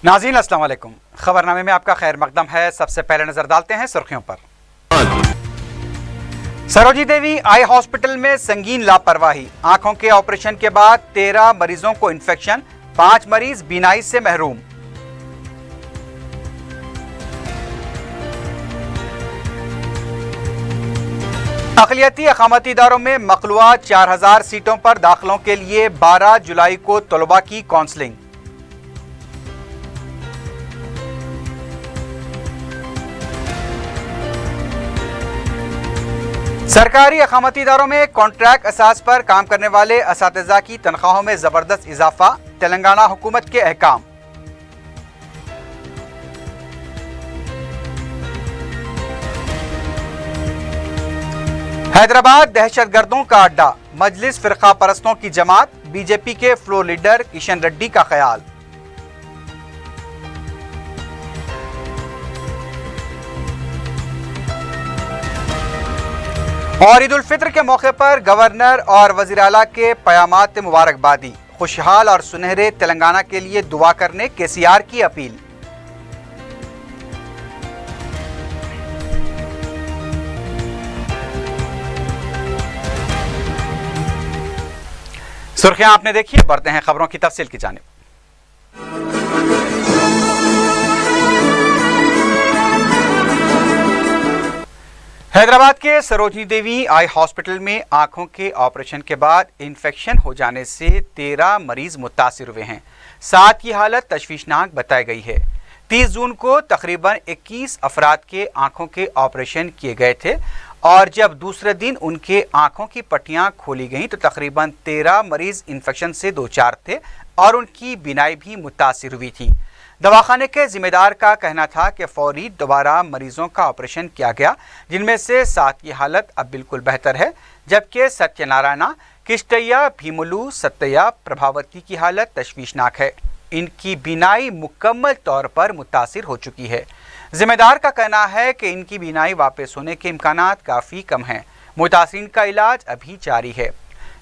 नाज़रीन अस्सलाम वालेकुम। खबरनामे में आपका खैर मकदम है। सबसे पहले नजर डालते हैं सुर्खियों पर। सरोजी देवी आई हॉस्पिटल में संगीन लापरवाही, आंखों के ऑपरेशन के बाद 13 मरीजों को इन्फेक्शन, 5 मरीज बीनाई से महरूम। अक़लियती अक़ामती इदारों में मक़लूआ 4000 सीटों पर दाखिलों के लिए 12 जुलाई को तलबा की काउंसलिंग। सरकारी अक़ामती इदारों में कॉन्ट्रैक्ट असास पर काम करने वाले असातिज़ा की तनख्वाहों में जबरदस्त इजाफा, तेलंगाना हुकूमत के अहकाम। हैदराबाद दहशतगर्दों का अड्डा, मजलिस फिरका परस्तों की जमात, बीजेपी के फ्लोर लीडर किशन रेड्डी का ख्याल। और ईद उल फित्र के मौके पर गवर्नर और वज़ीर आला के क़यामात मुबारकबादी, खुशहाल और सुनहरे तेलंगाना के लिए दुआ करने केसीआर की अपील। सुर्खियां आपने देखी, बढ़ते हैं खबरों की तफसील की जानिब। हैदराबाद के सरोजनी देवी आई हॉस्पिटल में आंखों के ऑपरेशन के बाद इन्फेक्शन हो जाने से 13 मरीज मुतासिर हुए हैं। 7 की हालत तशवीशनाक बताई गई है। 30 जून को तकरीबन 21 अफराद के आंखों के ऑपरेशन किए गए थे और जब दूसरे दिन उनके आंखों की पट्टियां खोली गईं तो तकरीबन 13 मरीज इन्फेक्शन से दो चार थे और उनकी बीनाई भी मुतासिर हुई थी। दवाखाने के जिम्मेदार का कहना था कि फौरी दोबारा मरीजों का ऑपरेशन किया गया, जिनमें से 7 की हालत अब बिल्कुल बेहतर है, जबकि सत्यनारायणा, किष्टैया, भीमुलू, सत्तैया, प्रभावती की हालत तशवीशनाक है। इनकी बीनाई मुकम्मल तौर पर मुतासिर हो चुकी है। जिम्मेदार का कहना है कि इनकी बीनाई वापस होने के इम्कानात काफ़ी कम हैं। मुतासिरीन का इलाज अभी जारी है।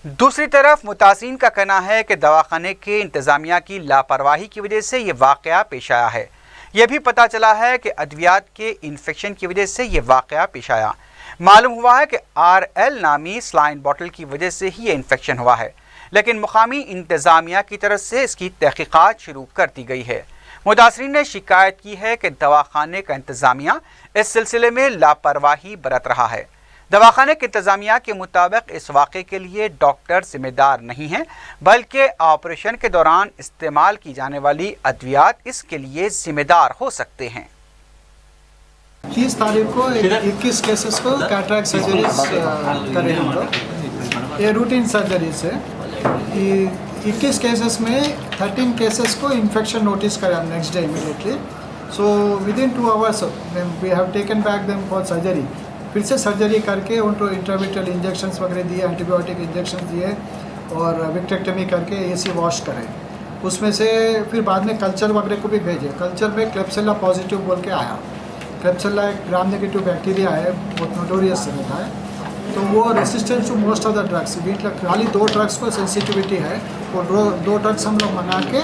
दूसरी तरफ मुतासिरीन का कहना है कि दवाखाने के इंतज़ामिया की लापरवाही की वजह से ये वाक़या पेश आया है। यह भी पता चला है कि अद्वियात के इन्फेक्शन की वजह से ये वाक़या पेश आया। मालूम हुआ है कि RL नामी स्लाइन बॉटल की वजह से ही ये इन्फेक्शन हुआ है, लेकिन मुकामी इंतज़ामिया की तरफ से इसकी तहक़ीक़ात शुरू कर दी गई है। मुतासिरीन ने शिकायत की है कि दवाखाने का इंतज़ामिया इस सिलसिले में लापरवाही बरत रहा है। दवाखाने के इंतज़ामिया के मुताबिक इस वाक़े के लिए डॉक्टर जिम्मेदार नहीं हैं, बल्कि ऑपरेशन के दौरान इस्तेमाल की जाने वाली अद्वियात इसके लिए जिम्मेदार हो सकते हैं। 30 तारीख को 21 केसेस को कैटरैक्ट सर्जरीज करे हम लोग। ये रूटीन सर्जरीज है। 21 केसेस में 13 केसेस को इन्फेक्शन नोटिस करें हम next day immediately. So within 2 hours we have taken back them for surgery. फिर से सर्जरी करके उनको इंट्राविट्रल इंजेक्शंस वगैरह दिए, एंटीबायोटिक इंजेक्शन दिए और विक्टेक्टमी करके AC वॉश करें। उसमें से फिर बाद में कल्चर वगैरह को भी भेजे। कल्चर में क्लेप्सिला पॉजिटिव बोल के आया। क्लेप्सिला एक ग्राम नेगेटिव बैक्टीरिया है, बहुत नोटोरियस रहता है, तो वो resistance to most of the drugs. खाली 2 ड्रग्स को सेंसिटिविटी है, वो 2 ड्रग्स हम लोग मंगा के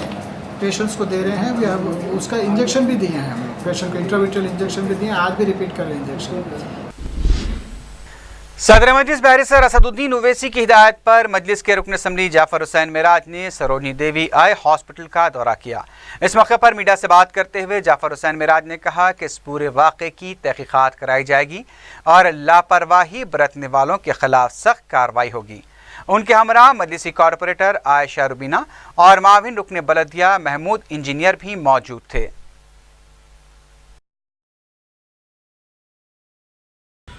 पेशेंट्स को दे रहे हैं। वी उसका इंजेक्शन भी दिए हैं हम लोग पेशेंट को, इंट्राविट्रल इंजेक्शन भी दिए हैं, आज भी रिपीट कर रहे हैं इंजेक्शन। सदर मजलिस बैरिस्टर असदुद्दीन ओवैसी की हिदायत पर मजलिस के रुकन असम्बली जाफर हुसैन मेराज ने सरोजनी देवी आई हॉस्पिटल का दौरा किया। इस मौके पर मीडिया से बात करते हुए जाफर हुसैन मेराज ने कहा कि इस पूरे वाक़े की तहक़ीक़ात कराई जाएगी और लापरवाही बरतने वालों के खिलाफ सख्त कार्रवाई होगी। उनके हमरा मजलिसी कॉरपोरेटर आयशा रुबीना और माविन रुकन बलदिया महमूद इंजीनियर भी मौजूद थे।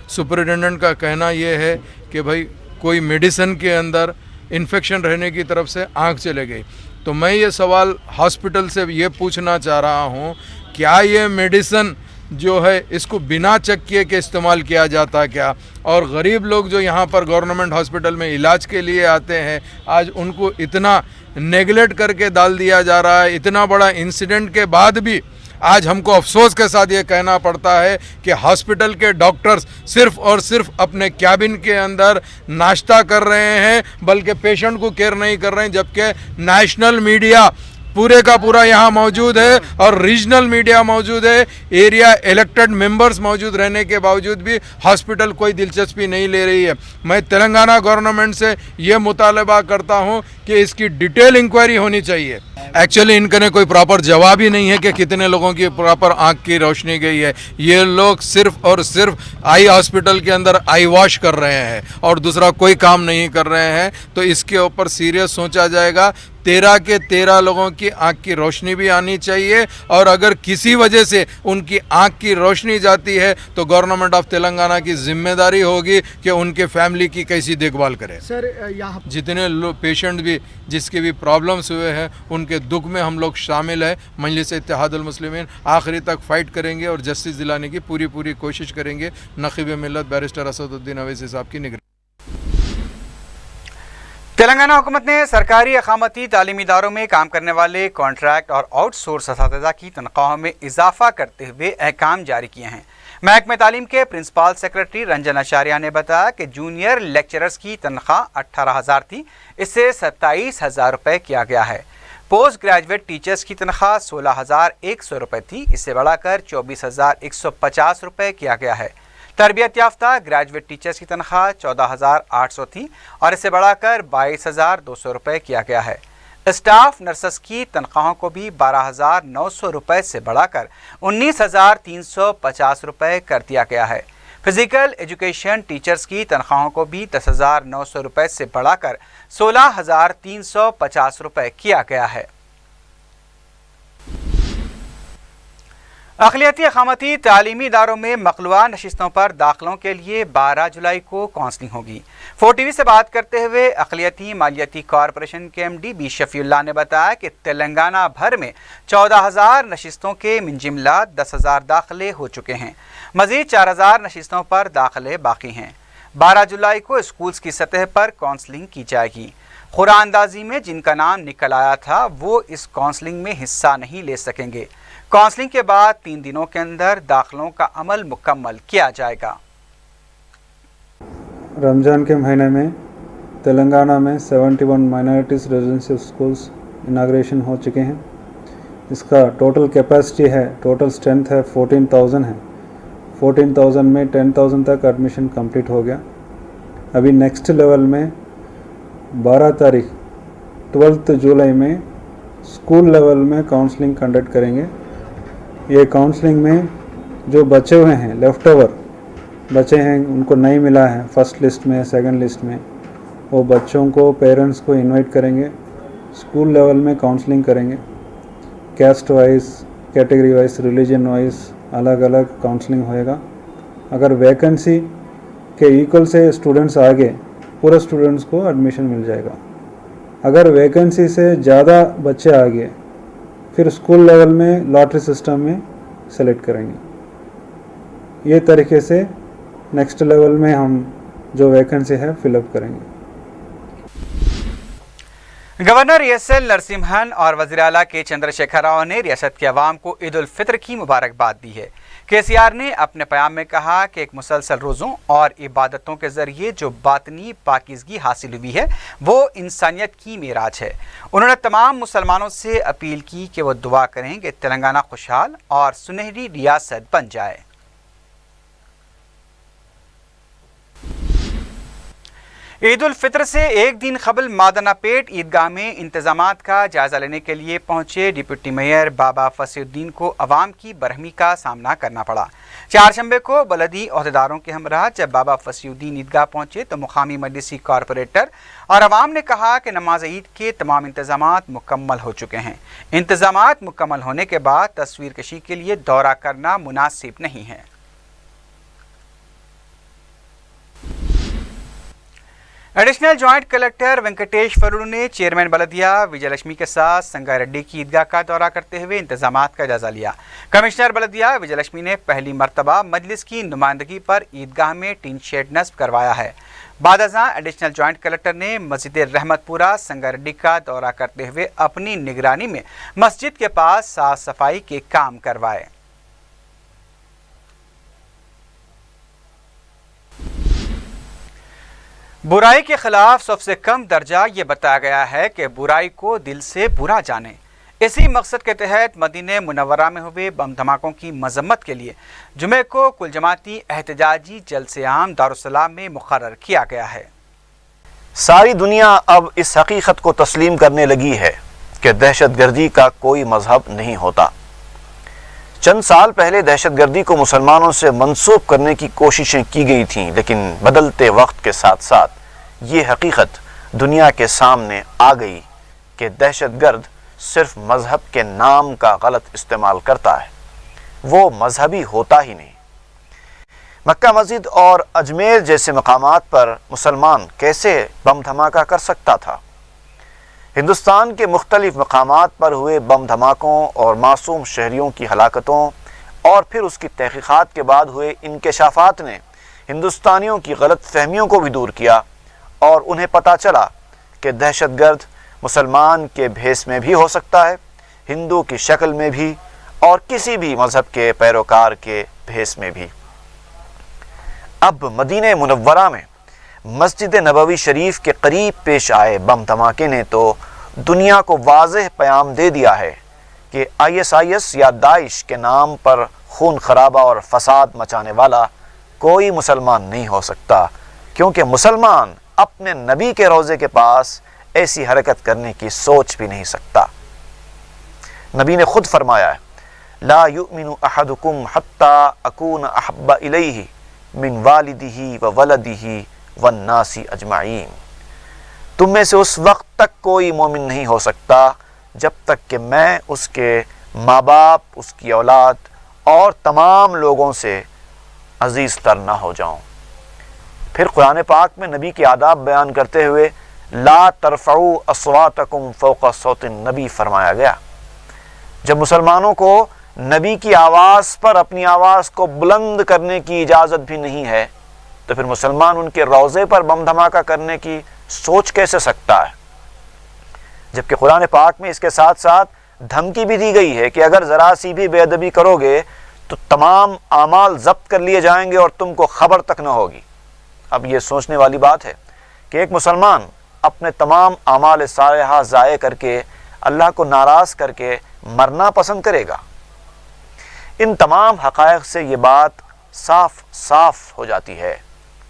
सुपरिटेंडेंट का कहना यह है कि भाई कोई मेडिसिन के अंदर इन्फेक्शन रहने की तरफ से आंख चले गई, तो मैं ये सवाल हॉस्पिटल से ये पूछना चाह रहा हूँ, क्या ये मेडिसिन जो है इसको बिना चेक किए के इस्तेमाल किया जाता क्या? और गरीब लोग जो यहाँ पर गवर्नमेंट हॉस्पिटल में इलाज के लिए आते हैं, आज उनको इतना नेगलेक्ट करके डाल दिया जा रहा है। इतना बड़ा इंसिडेंट के बाद भी आज हमको अफसोस के साथ ये कहना पड़ता है कि हॉस्पिटल के डॉक्टर्स सिर्फ और सिर्फ अपने कैबिन के अंदर नाश्ता कर रहे हैं, बल्कि पेशेंट को केयर नहीं कर रहे हैं। जबकि नेशनल मीडिया पूरे का पूरा यहाँ मौजूद है और रीजनल मीडिया मौजूद है, एरिया इलेक्टेड मेंबर्स मौजूद रहने के बावजूद भी हॉस्पिटल कोई दिलचस्पी नहीं ले रही है। मैं तेलंगाना गवर्नमेंट से ये मुतालबा करता हूँ कि इसकी डिटेल इंक्वायरी होनी चाहिए। एक्चुअली इनके कोई प्रॉपर जवाब ही नहीं है कि कितने लोगों की प्रॉपर आंख की रोशनी गई है। ये लोग सिर्फ और सिर्फ आई हॉस्पिटल के अंदर आई वॉश कर रहे हैं और दूसरा कोई काम नहीं कर रहे हैं। तो इसके ऊपर सीरियस सोचा जाएगा। 13 के 13 लोगों की आंख की रोशनी भी आनी चाहिए और अगर किसी वजह से उनकी आंख की रोशनी जाती है तो गवर्नमेंट ऑफ तेलंगाना की जिम्मेदारी होगी कि उनके फैमिली की कैसी देखभाल करे। सर यहाँ जितने पेशेंट भी जिसके भी प्रॉब्लम्स हुए हैं उनके दुख में हम लोग शामिल हैं। मजलिस इत्तेहादुल मुस्लिमीन आखिरी तक फाइट करेंगे और जस्टिस दिलाने की पूरी कोशिश करेंगे। नक़ीब मिल्लत बैरिस्टर असदुद्दीन अवैसी साहब की निगरानी। तेलंगाना हुकूमत ने सरकारी अकामती तालीमी इदारों में काम करने वाले कॉन्ट्रैक्ट और आउटसोर्स असातिज़ा की तनख्वाहों में इजाफा करते हुए अहकाम जारी किए हैं। महकमे तालीम के प्रिंसिपल सेक्रेटरी रंजन आचार्य ने बताया कि जूनियर लेक्चरर्स की तनख्वाह 18,000 थी, इससे 27,000 रुपये किया गया है। पोस्ट ग्रेजुएट टीचर्स की तनख्वाह 16,100 रुपये थी, इससे बढ़ाकर 24,150 रुपये किया गया है। तरबियत याफ्ता ग्रेजुएट टीचर्स की तनख्वाह 14,800 थी और इसे बढ़ाकर 22,200 रुपये किया गया है। स्टाफ नर्सेस की तनख्वाहों को भी 12,900 रुपये से बढ़ाकर 19,350 रुपये कर दिया गया है। फिजिकल एजुकेशन टीचर्स की तनख्वाहों को भी 10,900 रुपये से बढ़ाकर 16,350 रुपये किया गया है। अक़लियती अक़ामती तालीमी इदारों में मक़लूबा नशिस्तों पर दाखिलों के लिए 12 जुलाई को काउंसलिंग होगी। 4TV से बात करते हुए अक़लियती मालियाती कॉरपोरेशन के MD बी शफ़ीउल्लाह ने बताया कि तेलंगाना भर में 14,000 नशिस्तों के मिनजिमला 10,000 दाखिले हो चुके हैं। मज़ीद 4,000 नशिस्तों पर दाखिले बाकी हैं। 12 जुलाई को स्कूल्स की सतह पर काउंसलिंग की जाएगी। क़ुरानदाज़ी में जिनका नाम निकल आया था वो इस काउंसलिंग में हिस्सा नहीं ले सकेंगे। काउंसलिंग के बाद 3 दिनों के अंदर दाखिलों का अमल मुकम्मल किया जाएगा। रमज़ान के महीने में तेलंगाना में 71 माइनॉरिटीज़ रेजिडेंशियल स्कूल्स इनाग्रेशन हो चुके हैं। इसका टोटल कैपेसिटी है, टोटल स्ट्रेंथ है 14,000 है। 14,000 में 10,000 तक एडमिशन कंप्लीट हो गया। अभी नेक्स्ट लेवल में 12 तारीख 12 जुलाई में स्कूल लेवल में काउंसलिंग कंडक्ट करेंगे। ये काउंसलिंग में जो बचे हुए हैं, लेफ़्ट ओवर बचे हैं, उनको नहीं मिला है फर्स्ट लिस्ट में, सेकंड लिस्ट में, वो बच्चों को, पेरेंट्स को इनवाइट करेंगे। स्कूल लेवल में काउंसलिंग करेंगे। Caste wise, category wise, religion wise अलग अलग काउंसलिंग होएगा। अगर वैकेंसी के इक्वल से स्टूडेंट्स आ गए, पूरे स्टूडेंट्स को एडमिशन मिल जाएगा। अगर वैकेंसी से ज़्यादा बच्चे आ गए फिर स्कूल लेवल में लॉटरी सिस्टम में सेलेक्ट करेंगे। ये तरीके से नेक्स्ट लेवल में हम जो वैकेंसी है फिलअप करेंगे। गवर्नर ESL नरसिम्हन और वज़ीर आला के चंद्रशेखर राव ने रियासत के अवाम को ईद उल फित्र की मुबारकबाद दी है। KCR ने अपने प्याम में कहा कि एक मुसलसल रोज़ों और इबादतों के ज़रिए जो बातनी पाकीज़गी हासिल हुई है वो इंसानियत की मेराज है। उन्होंने तमाम मुसलमानों से अपील की कि वो दुआ करें कि तेलंगाना खुशहाल और सुनहरी रियासत बन जाए। ईद उल फित्र से एक दिन कबल मादनापेट ईदगाह में इंतजामात का जायजा लेने के लिए पहुंचे डिप्टी मेयर बाबा फसीउद्दीन को अवाम की बरहमी का सामना करना पड़ा। चारशंबे को बलदी ओहदेदारों के हमरा जब बाबा फसीउद्दीन ईदगाह पहुंचे तो मुकामी मजलिसी कॉरपोरेटर और अवाम ने कहा कि नमाज ईद के तमाम इंतजामात मुकम्मल हो चुके हैं। इंतजामात मुकम्मल होने के बाद तस्वीर कशी के लिए दौरा करना मुनासिब नहीं है। एडिशनल जॉइंट कलेक्टर वेंकटेश फरूडू ने चेयरमैन बलदिया विजयलक्ष्मी के साथ संगारेड्डी की ईदगाह का दौरा करते हुए इंतजामात का जायजा लिया। कमिश्नर बलदिया विजयलक्ष्मी ने पहली मरतबा मजलिस की नुमाइंदगी पर ईदगाह में टीन शेड नस्ब करवाया है। बाद अज़ां एडिशनल जॉइंट कलेक्टर ने मस्जिद रहमतपुरा संगारेड्डी का दौरा करते हुए अपनी निगरानी में मस्जिद के पास साफ सफाई के काम करवाए। बुराई के खिलाफ सबसे कम दर्जा ये बताया गया है कि बुराई को दिल से बुरा जाने। इसी मकसद के तहत मदीने मुनव्वरा में हुए बम धमाकों की मजम्मत के लिए जुमे को कुल जमाती एहतजाजी जलसे आम दारुस्सलाम में मुकर्रर किया गया है। सारी दुनिया अब इस हकीकत को तस्लीम करने लगी है कि दहशतगर्दी का कोई मजहब नहीं होता। चंद साल पहले दहशतगर्दी को मुसलमानों से मंसूब करने की कोशिशें की गई थीं, लेकिन बदलते वक्त के साथ साथ ये हकीकत दुनिया के सामने आ गई कि दहशतगर्द सिर्फ मजहब के नाम का गलत इस्तेमाल करता है, वो मजहबी होता ही नहीं। मक्का मस्जिद और अजमेर जैसे मकामात पर मुसलमान कैसे बम धमाका कर सकता था? हिंदुस्तान के मुख्तलिफ मकामात पर हुए बम धमाकों और मासूम शहरियों की हलाकतों और फिर उसकी तहकीक़ात के बाद हुए इंकशाफात ने हिंदुस्तानियों की गलत फहमियों को भी दूर किया और उन्हें पता चला कि दहशतगर्द मुसलमान के भेस में भी हो सकता है, हिंदू की शक्ल में भी और किसी भी मज़हब के पैरोकार के भेस में भी। अब मदीने मुनव्वरा में मस्जिद नबवी शरीफ के करीब पेश आए बम धमाके ने तो दुनिया को वाज़ेह पैगाम दे दिया है कि ISIS या दाइश के नाम पर खून खराबा और फसाद मचाने वाला कोई मुसलमान नहीं हो सकता, क्योंकि मुसलमान अपने नबी के रोज़े के पास ऐसी हरकत करने की सोच भी नहीं सकता। नबी ने खुद फरमाया है, ला युमिनु अहदुकुम हत्ता अकून अहब्बा इलैहि मिन वालिदिही व वलदिही वन्नासी अजमाइन। तुम में से उस वक्त तक कोई मोमिन नहीं हो सकता जब तक कि मैं उसके माँ बाप, उसकी औलाद और तमाम लोगों से अजीज़ तर ना हो जाऊं। फिर कुरान पाक में नबी के आदाब बयान करते हुए ला तरफ़ऊ अस्वातकुम फ़ौक़ सौतिन नबी फरमाया गया। जब मुसलमानों को नबी की आवाज़ पर अपनी आवाज़ को बुलंद करने की इजाज़त भी नहीं है, तो फिर मुसलमान उनके रोज़े पर बम धमाका करने की सोच कैसे सकता है? जबकि कुरान पाक में इसके साथ साथ धमकी भी दी गई है कि अगर ज़रा सी भी बेअदबी करोगे तो तमाम आमाल ज़ब्त कर लिए जाएंगे और तुमको खबर तक न होगी। अब ये सोचने वाली बात है कि एक मुसलमान अपने तमाम आमाल सालिहा ज़ाये करके अल्लाह को नाराज़ करके मरना पसंद करेगा। इन तमाम हक़ाइक़ से ये बात साफ साफ हो जाती है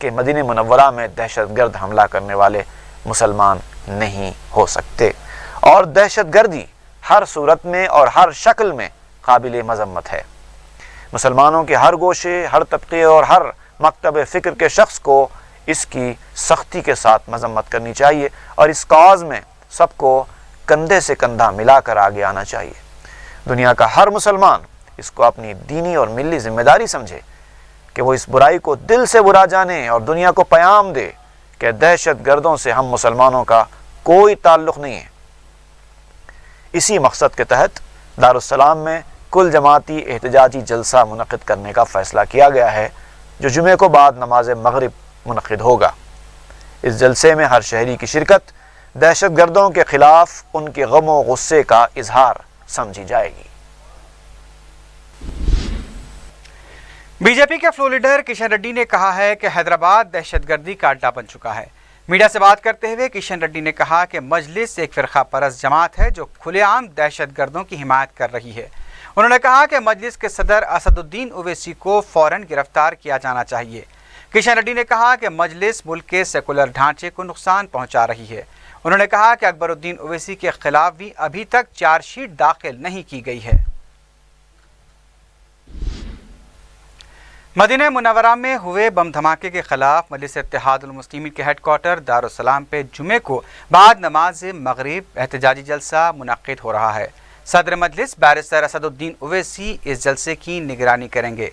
कि मदीने मुनव्वरा में दहशतगर्द हमला करने वाले मुसलमान नहीं हो सकते, और दहशतगर्दी हर सूरत में और हर शक्ल में काबिल मज़म्मत है। मुसलमानों के हर गोशे, हर तबके और हर मकतब फ़िक्र के शख्स को इसकी सख्ती के साथ मज़म्मत करनी चाहिए और इस कौज़ में सबको कंधे से कंधा मिलाकर आगे आना चाहिए। दुनिया का हर मुसलमान इसको अपनी दीनी और मिली ज़िम्मेदारी समझे कि वो इस बुराई को दिल से बुरा जाने और दुनिया को पैगाम दे कि दहशत गर्दों से हम मुसलमानों का कोई ताल्लुक़ नहीं है। इसी मकसद के तहत दारुस्सलाम में कुल जमाती एहतजाजी जलसा मुनक़िद करने का फ़ैसला किया गया है, जो जुमे को बाद नमाज मग़रिब मुनक़िद होगा। इस जलसे में हर शहरी की शिरकत दहशत गर्दों के ख़िलाफ़ उनके गम व गुस्से का इजहार समझी जाएगी। बीजेपी के फ्लोर लीडर किशन रेड्डी ने कहा है कि हैदराबाद दहशतगर्दी का अड्डा बन चुका है। मीडिया से बात करते हुए किशन रेड्डी ने कहा कि मजलिस एक फ़िरक़ा परस्त जमात है जो खुलेआम दहशतगर्दों की हिमायत कर रही है। उन्होंने कहा कि मजलिस के सदर असदुद्दीन ओवैसी को फ़ौरन गिरफ्तार किया जाना चाहिए। किशन रेड्डी ने कहा कि मजलिस मुल्क के सेकुलर ढांचे को नुकसान पहुँचा रही है। उन्होंने कहा कि अकबरुद्दीन ओवैसी के खिलाफ भी अभी तक चार्जशीट दाखिल नहीं की गई है। मदीना मुनव्वरा में हुए बम धमाके के खिलाफ मजलिस इत्तेहादुल मुस्लिमीन के हेडक्वार्टर दारुस्सलाम पे जुमे को बाद नमाज मग़रिब एहतजाजी जलसा मुनक़िद हो रहा है। सदर मजलिस बैरिस्टर असदुद्दीन ओवैसी इस जलसे की निगरानी करेंगे।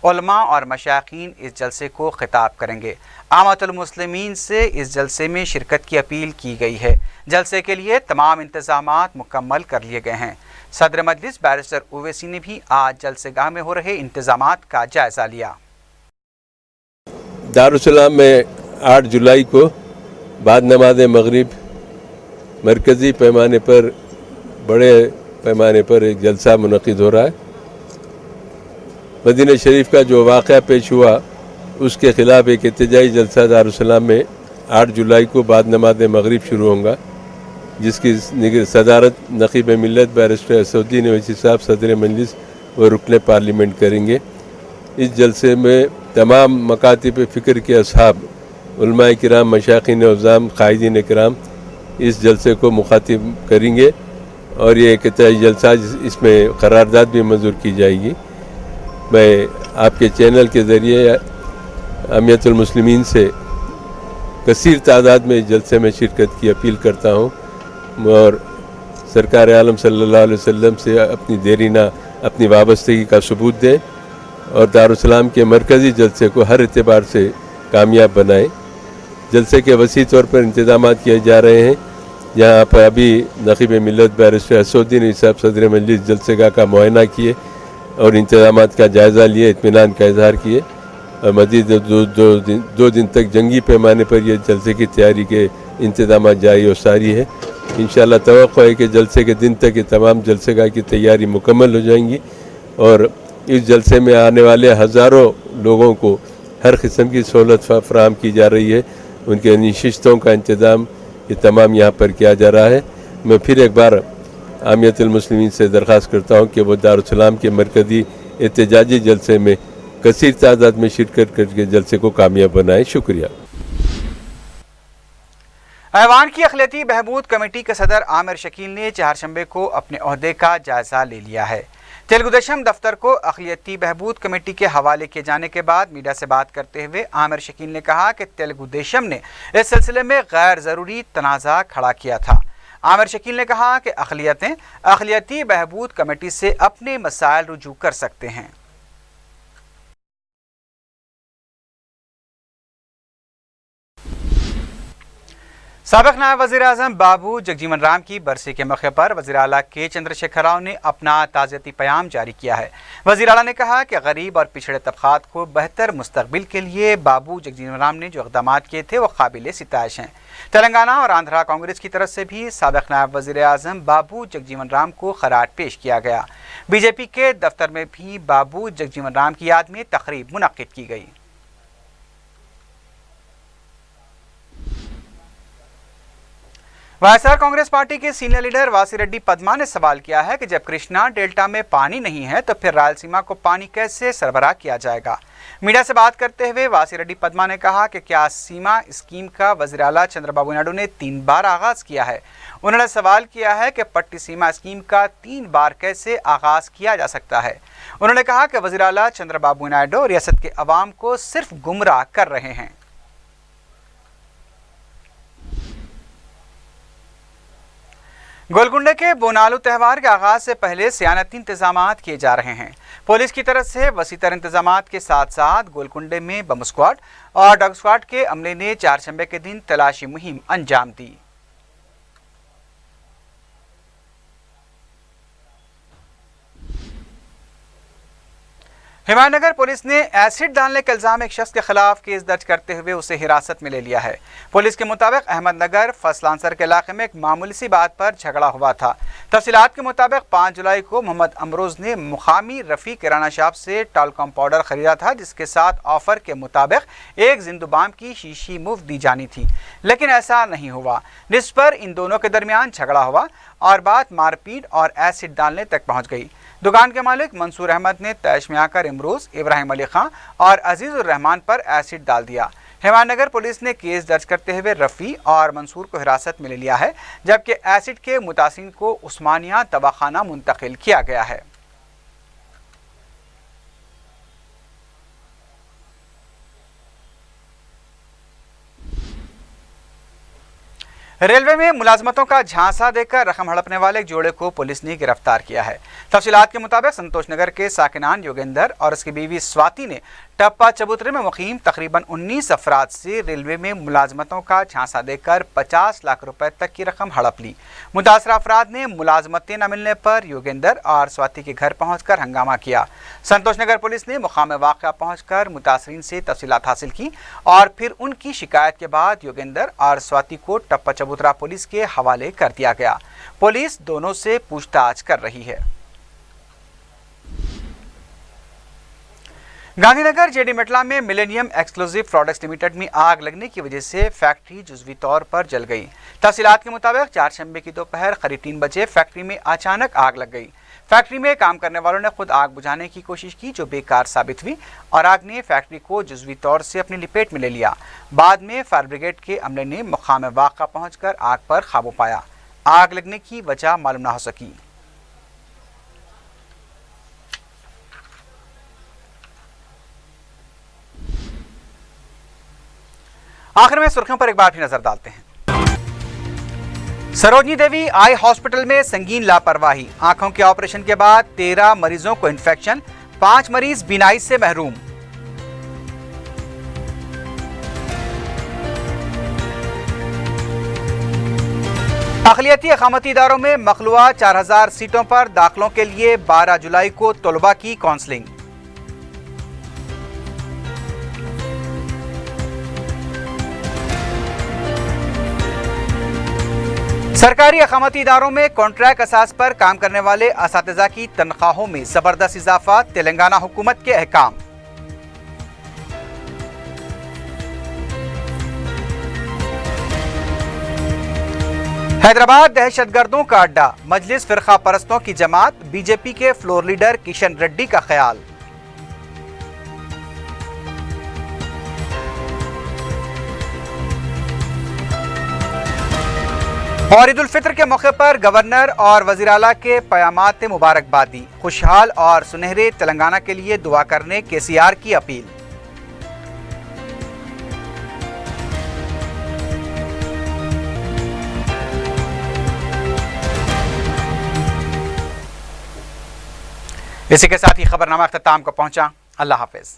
उलमा और मशाइखीन इस जलसे को खिताब करेंगे। आमतुल मुस्लिमीन से इस जलसे में शिरकत की अपील की गई है। जलसे के लिए तमाम इंतज़ामात मुकम्मल कर लिए गए हैं। सदर मजलिस बैरिस्टर ओवैसी ने भी आज जलसेगाह में हो रहे इंतज़ामात का जायज़ा लिया। दारुस्सलाम में 8 जुलाई को बाद नमाज मग़रिब मरकज़ी पैमाने पर, बड़े पैमाने पर एक जलसा मुनक़िद हो रहा है। मदीना शरीफ का जो वाक़या पेश हुआ उसके ख़िलाफ़ एक एहतजाजी जलसा दारुस्सलाम में 8 जुलाई को बाद नमाज मग़रिब शुरू होगा। جس کی صدارت نقیب ملت بیرسٹر اسدالدین اویسی صاحب صدر مجلس و رکن پارلیمنٹ کریں گے۔ اس جلسے میں تمام مکاتب فکر کے اصحاب، علماء کرام، مشائخین عظام، قائدین کرام اس جلسے کو مخاطب کریں گے، اور یہ ایک جلسہ اس میں قرارداد بھی منظور کی جائے گی۔ میں آپ کے چینل کے ذریعے جمعیت المسلمین سے کثیر تعداد میں اس جلسے میں شرکت کی اپیل کرتا ہوں، اور سرکار عالم صلی اللہ علیہ وسلم سے اپنی دیرینہ اپنی وابستگی کا ثبوت دیں، اور دارالسلام کے مرکزی جلسے کو ہر اعتبار سے کامیاب بنائیں۔ جلسے کے وسیع طور پر انتظامات کیے جا رہے ہیں، جہاں پر ابھی نقیب ملت بیرسٹر اسدالدین اویسی صاحب صدر مجلس جلسے کا معائنہ کیے اور انتظامات کا جائزہ لیے، اطمینان کا اظہار کیے، اور مزید دو دن تک جنگی پیمانے پر یہ جلسے کی تیاری کے انتظامات جاری و ساری ہے۔ انشاءاللہ توقع ہے کہ جلسے کے دن تک یہ تمام جلسے کی تیاری مکمل ہو جائیں گی، اور اس جلسے میں آنے والے ہزاروں لوگوں کو ہر قسم کی سہولت فراہم کی جا رہی ہے۔ ان کے نشستوں کا انتظام یہ تمام یہاں پر کیا جا رہا ہے۔ میں پھر ایک بار جمعیت المسلمین سے درخواست کرتا ہوں کہ وہ دارالسلام کے مرکزی احتجاجی جلسے میں کثیر تعداد میں شرکت کر کے جلسے کو کامیاب بنائیں۔ شکریہ۔ ایوان کی اقلیتی بہبود کمیٹی کے صدر عامر شکیل نے چہارشنبے کو اپنے عہدے کا جائزہ لے لیا ہے۔ تلگو دیشم دفتر کو اقلیتی بہبود کمیٹی کے حوالے کیے جانے کے بعد میڈیا سے بات کرتے ہوئے عامر شکیل نے کہا کہ تلگو دیشم نے اس سلسلے میں غیر ضروری تنازع کھڑا کیا تھا۔ عامر شکیل نے کہا کہ اقلیتیں اقلیتی بہبود کمیٹی سے اپنے مسائل رجوع کر سکتے ہیں۔ سابق نائب وزیر اعظم بابو جگجیون رام کی برسی کے موقع پر وزیر اعلیٰ کے چندر شیکھر راؤ نے اپنا تعزیتی پیام جاری کیا ہے۔ وزیر اعلیٰ نے کہا کہ غریب اور پچھڑے طبقات کو بہتر مستقبل کے لیے بابو جگجیون رام نے جو اقدامات کیے تھے وہ قابل ستائش ہیں۔ تلنگانہ اور آندھرا کانگریس کی طرف سے بھی سابق نائب وزیر اعظم بابو جگجیون رام کو خراج پیش کیا گیا۔ بی جے پی کے دفتر میں بھی بابو جگجیون رام کی یاد میں تقریب منعقد کی گئی۔ وائس آر کانگریس پارٹی کے سینئر لیڈر واسی ریڈی پدما نے سوال کیا ہے کہ جب کرشنا ڈیلٹا میں پانی نہیں ہے تو پھر رائلسیما کو پانی کیسے سربراہ کیا جائے گا۔ میڈیا سے بات کرتے ہوئے واسی ریڈی پدما نے کہا کہ کیا سیما اسکیم کا وزیر اعلیٰ چندر بابو نائیڈو نے 3 بار آغاز کیا ہے۔ انہوں نے سوال کیا ہے کہ پٹی سیما اسکیم کا 3 بار کیسے آغاز کیا جا سکتا ہے۔ انہوں نے کہا کہ وزیر اعلیٰ چندر بابو نائیڈو ریاست کے عوام کو صرف گمراہ کر رہے ہیں۔ گولکنڈے کے بونالو تہوار کے آغاز سے پہلے سیانتی انتظامات کیے جا رہے ہیں۔ پولیس کی طرف سے وسیع تر انتظامات کے ساتھ ساتھ گولکنڈے میں بم اسکواڈ اور ڈاگ اسکواڈ کے عملے نے چہارشنبے کے دن تلاشی مہم انجام دی۔ ہمایوں نگر پولیس نے ایسڈ ڈالنے کے الزام ایک شخص کے خلاف کیس درج کرتے ہوئے اسے حراست میں لے لیا ہے۔ پولیس کے مطابق احمد نگر فصل آنسر کے علاقے میں ایک معمولی سی بات پر جھگڑا ہوا تھا۔ تفصیلات کے مطابق 5 جولائی کو محمد امروز نے مقامی رفیع کرانہ شاپ سے ٹالکم پاؤڈر خریدا تھا، جس کے ساتھ آفر کے مطابق ایک زندو بام کی شیشی مفت دی جانی تھی، لیکن ایسا نہیں ہوا، جس پر ان دونوں کے درمیان جھگڑا ہوا اور بات مار پیٹ اور ایسڈ ڈالنے تک پہنچ گئی۔ دکان کے مالک منصور احمد نے تیش میں آ کر امروز، ابراہیم علی خان اور عزیز الرحمان پر ایسڈ ڈال دیا۔ ہمایوں نگر پولیس نے کیس درج کرتے ہوئے رفیع اور منصور کو حراست میں لے لیا ہے، جبکہ ایسڈ کے متاثرین کو عثمانیہ دواخانہ منتقل کیا گیا ہے۔ ریلوے میں ملازمتوں کا جھانسا دے کر رقم ہڑپنے والے ایک جوڑے کو پولیس نے گرفتار کیا ہے۔ تفصیلات کے مطابق سنتوش نگر کے ساکنان یوگیندر اور اس کی بیوی سواتی نے ٹپا چبوترے میں مقیم تقریباً 19 افراد سے ریلوے میں ملازمتوں کا جھانسا دے کر 50 لاکھ روپے تک کی رقم ہڑپ لی۔ متاثرہ افراد نے ملازمتیں نہ ملنے پر یوگیندر اور سواتی کے گھر پہنچ کر ہنگامہ کیا۔ سنتوش نگر پولیس نے مقام واقعہ پہنچ کر متاثرین سے تفصیلات حاصل کی اور پھر ان کی شکایت کے بعد یوگیندر اور سواتی کو ٹپا چبوترا پولیس کے حوالے کر دیا گیا۔ پولیس دونوں سے پوچھ تاچھ کر رہی ہے۔ गांधी नगर जेडी मेटला में मिलेनियम एक्सक्लूसिव प्रोडक्ट्स लिमिटेड में आग लगने की वजह से फैक्ट्री जुज़वी तौर पर जल गई। तफसीलात के मुताबिक चारशंबे की दोपहर करीब 3 बजे फैक्ट्री में अचानक आग लग गई। फैक्ट्री में काम करने वालों ने खुद आग बुझाने की कोशिश की, जो बेकार साबित हुई और आग ने फैक्ट्री को जुज़वी तौर से अपनी लपेट में ले लिया। बाद में फायर ब्रिगेड के अमले ने मकाम वाक़ा पहुंचकर आग पर काबू पाया। आग लगने की वजह मालूम न हो सकी। आखिर में सुर्खियों पर एक बार फिर नजर डालते हैं। सरोजनी देवी आई हॉस्पिटल में संगीन लापरवाही, आंखों के ऑपरेशन के बाद 13 मरीजों को इन्फेक्शन, 5 मरीज बीनाई से महरूम। अक़लियती अक़ामती इदारों में मखलूआ 4000 सीटों पर दाखिलों के लिए 12 जुलाई को तलबा की काउंसलिंग। सरकारी अक़ामती इदारों में कॉन्ट्रैक्ट असास पर काम करने वाले असातिज़ा की तनख्वाहों में ज़बरदस्त इजाफा, तेलंगाना हुकूमत के अहकाम। हैदराबाद दहशतगर्दों का अड्डा, मजलिस फ़िरक़ा परस्तों की जमात, बीजेपी के फ्लोर लीडर किशन रेड्डी का ख्याल। और ईद उल फित्र के मौके पर गवर्नर और वज़ीर आला के क़यामात मुबारकबादी, खुशहाल और सुनहरे तेलंगाना के लिए दुआ करने केसीआर की अपील। इसी के साथ ही खबरनामा अख्ताम को पहुंचा। अल्लाह हाफिज।